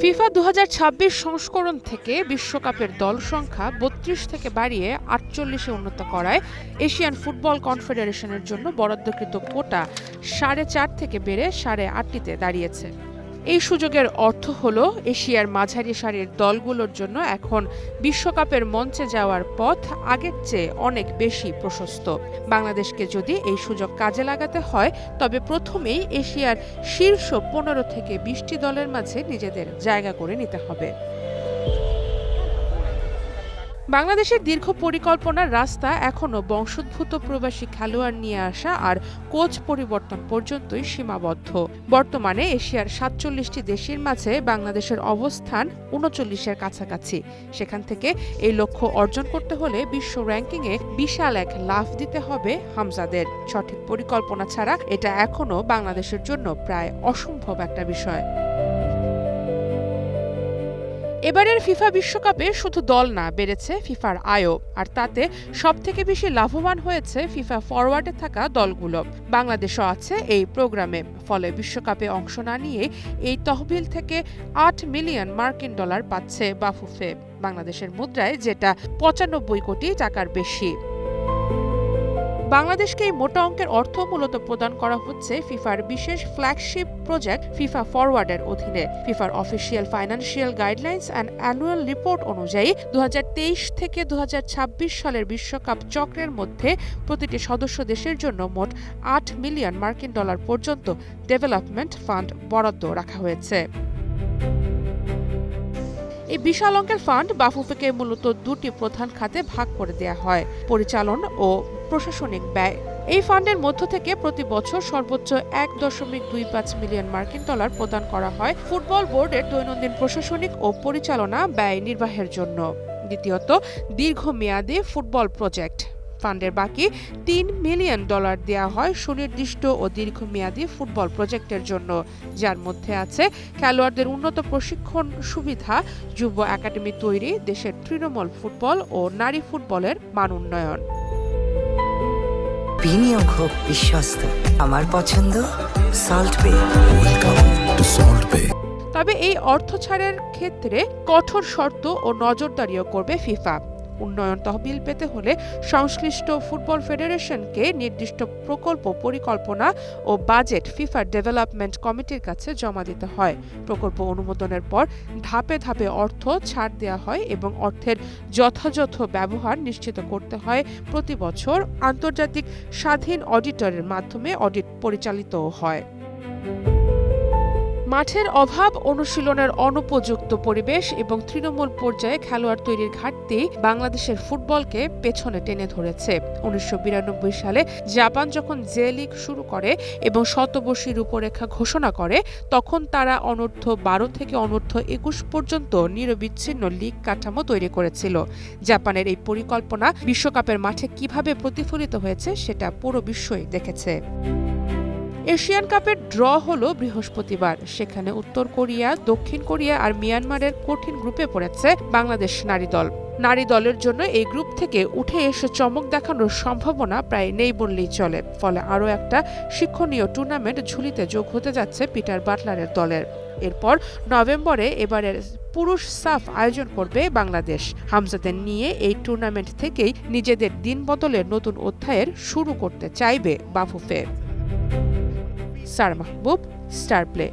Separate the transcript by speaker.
Speaker 1: FIFA ২০২৬ সংস্করণ থেকে বিশ্বকাপের দল সংখ্যা ৩২ থেকে বাড়িয়ে ৪৮-এ উন্নীত করায় এশিয়ান ফুটবল কনফেডারেশনের জন্য বরাদ্দকৃত কোটা ৪.৫ থেকে বেড়ে ৮.৫টিতে দাঁড়িয়েছে। এই সুযোগের অর্থ হল এশিয়ার মাঝারি সারির দলগুলোর জন্য এখন বিশ্বকাপের মঞ্চে যাওয়ার পথ আগের চেয়ে অনেক বেশি প্রশস্ত। বাংলাদেশকে যদি এই সুযোগ কাজে লাগাতে হয় তবে প্রথমেই এশিয়ার শীর্ষ ১৫ থেকে ২০টি দলের মাঝে নিজেদের জায়গা করে নিতে হবে। বাংলাদেশের দীর্ঘ পরিকল্পনার রাস্তা এখনও বংশোদ্ভূত প্রবাসী খেলোয়াড় নিয়ে আসা আর কোচ পরিবর্তন পর্যন্তই সীমাবদ্ধ। বর্তমানে এশিয়ার ৪৭টি দেশের মাঝে বাংলাদেশের অবস্থান ৩৯-এর কাছাকাছি। সেখান থেকে এই লক্ষ্য অর্জন করতে হলে বিশ্ব র্যাঙ্কিংয়ে বিশাল এক লাফ দিতে হবে হামজাদের। সঠিক পরিকল্পনা ছাড়া এটা এখনও বাংলাদেশের জন্য প্রায় অসম্ভব একটা বিষয়। এবারের ফিফা বিশ্বকাপে শুধু দল না, বেড়েছে ফিফার আয়ও, আর তাতে সবথেকে বেশি লাভবান হয়েছে ফিফা ফরওয়ার্ডে থাকা দলগুলো। বাংলাদেশও আছে এই প্রোগ্রামে। ফলে বিশ্বকাপে অংশ না নিয়ে এই তহবিল থেকে $৮ মিলিয়ন পাচ্ছে বাফুফে, বাংলাদেশের মুদ্রায় যেটা ৯৫ কোটি টাকার বেশি। বাংলাদেশকে এই মোটা অঙ্কের অর্থ মূলত প্রদান করা হচ্ছে ফিফার বিশেষ ফ্ল্যাগশিপ প্রজেক্ট ফিফা ফরওয়ার্ডের অধীনে। ফিফার official financial guidelines and annual report অনুযায়ী ২০২৩ থেকে ২০২৬ সালের বিশ্বকাপ চক্রের মধ্যে প্রতিটি সদস্য দেশের জন্য মোট $৮ মিলিয়ন পর্যন্ত ডেভেলপমেন্ট ফান্ড বরাদ্দ রাখা হয়েছে। এই বিশাল অঙ্কের ফান্ড বাফুফেকে মূলত দুটি প্রধান খাতে ভাগ করে দেয়া হয়: পরিচালন ও প্রশাসনিক ব্যয়। এই ফান্ডের মধ্য থেকে প্রতি বছর সর্বোচ্চ $১.২৫ মিলিয়ন প্রদান করা হয় ফুটবল বোর্ডের দৈনন্দিন প্রশাসনিক ও পরিচালনা ব্যয় নির্বাহের জন্য। দ্বিতীয়ত, দীর্ঘমেয়াদী ফুটবল প্রজেক্ট। ফান্ডের বাকি $৩ মিলিয়ন দেওয়া হয় সুনির্দিষ্ট ও দীর্ঘমেয়াদী ফুটবল প্রজেক্টের জন্য, যার মধ্যে আছে খেলোয়াড়দের উন্নত প্রশিক্ষণ সুবিধা, যুব একাডেমি তৈরি, দেশের তৃণমূল ফুটবল ও নারী ফুটবলের মান উন্নয়ন।
Speaker 2: বিনিয়োগ হোক বিশ্বস্ত, আমার পছন্দ সল্ট বে।
Speaker 1: তবে এই অর্থ ছাড়ের ক্ষেত্রে কঠোর শর্ত ও নজরদারিও করবে ফিফা। উন্নয়ন তহবিল পেতে হলে সংশ্লিষ্ট ফুটবল ফেডারেশনকে নির্দিষ্ট প্রকল্প পরিকল্পনা ও বাজেট ফিফা ডেভেলপমেন্ট কমিটির কাছে জমা দিতে হয়। প্রকল্প অনুমোদনের পর ধাপে ধাপে অর্থ ছাড় দেওয়া হয় এবং অর্থের যথাযথ ব্যবহার নিশ্চিত করতে হয়। প্রতি বছর আন্তর্জাতিক স্বাধীন অডিটরের মাধ্যমে অডিট পরিচালিতও হয়। মাঠের অভাব, অনুশীলনের অনুপযুক্ত পরিবেশ এবং তৃণমূল পর্যায়ে খেলোয়াড় তৈরির ঘাটতি বাংলাদেশের ফুটবলকে পেছনে টেনে ধরেছে। ১৯৯২ সালে জাপান যখন জে লিগ শুরু করে এবং শতবর্ষী রূপরেখা ঘোষণা করে, তখন তারা অনূর্ধ্ব ১২ থেকে অনূর্ধ্ব ২১ পর্যন্ত নিরবিচ্ছিন্ন লিগ কাঠামো তৈরি করেছিল। জাপানের এই পরিকল্পনা বিশ্বকাপের মাঠে কিভাবে প্রতিফলিত হয়েছে সেটা পুরো বিশ্বই দেখেছে। এশিয়ান কাপের ড্র হলো বৃহস্পতিবার। সেখানে উত্তর কোরিয়া, দক্ষিণ কোরিয়া আর মিয়ানমারের কঠিন গ্রুপে পড়েছে বাংলাদেশ নারী দল। নারী দলের জন্য এই গ্রুপ থেকে উঠে এসে চমক দেখানোর সম্ভাবনা প্রায় নেই বললেই চলে। ফলে আরও একটা শিক্ষণীয় টুর্নামেন্ট ঝুলিতে যোগ হতে যাচ্ছে পিটার বাটলারের দলের। এরপর নভেম্বরে এবারের পুরুষ সাফ আয়োজন করবে বাংলাদেশ। হামজাদের নিয়ে এই টুর্নামেন্ট থেকেই নিজেদের দিন বদলের নতুন অধ্যায়ের শুরু করতে চাইবে বাফুফে। সারা মাহবুব, স্টার প্লে।